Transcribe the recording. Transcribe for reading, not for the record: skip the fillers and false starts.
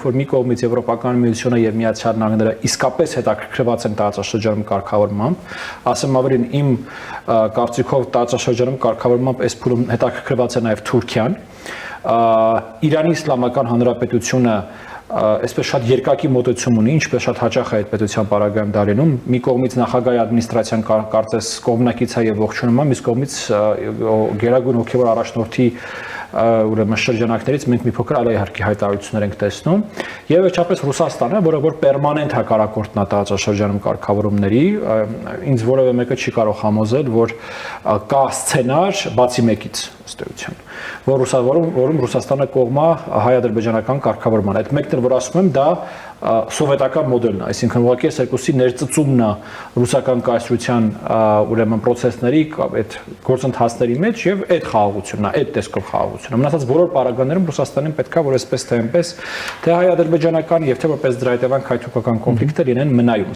որ մի կողմից Եվրոպական միությունը եւ Միացյալ Նահանգները իսկապես հետաքրքրված են տարածաշրջանում կարգավորմամբ, ասեմ ավելին իմ կարծիքով տարածաշրջանում կարգավորմամբ այս փուլում հետաքրքրված է նաեւ Թուրքիան, Իրանի Իսլամական Հանրապետությունը այսպես շատ երկակի մոտեցում ունի, ինչպես շատ հաճախ է այդ պետության պարագայում դարինում, մի կողմից նախագահի ադմինիստրացիան կարծես կողմնակից է եւ ողջունում է, մյուս կողմից գերագույն հոգեվոր առաջնորդի ուրեմն շրջանակներից մենք մի փոքր այլ իհարկե հայտարարություններ ենք տեսնում եւ վերջապես Ռուսաստանը, որը որ պերմանենտ հակառակորդն է տարածաշրջանում կարգավորումների, ինձ որևէ մեկը չի կարող համոզել, որ կա սցենար բացի մեկից ըստ էության, որում Ռուսաստանը կողմա հայ-ադրբեջանական կարգավորման։ Այդ մեկն էլ որ ասում եմ, դա սովետական մոդելն է, այսինքն ուղղակի այս երկուսի ներծծումն է ռուսական կայսրության ուրեմն process-ների այդ գործընթացների մեջ եւ այդ խաղաղությունն է, այդ տեսքով խաղաղությունը։ Մնացած բոլոր պարագաներում Ռուսաստանին պետքա որ այսպես թե այնպես թե հայ-ադրբեջանական եւ թե որպես դրա հետևանք հայ-թուրքական կոնֆլիկտը լինեն մնայուն։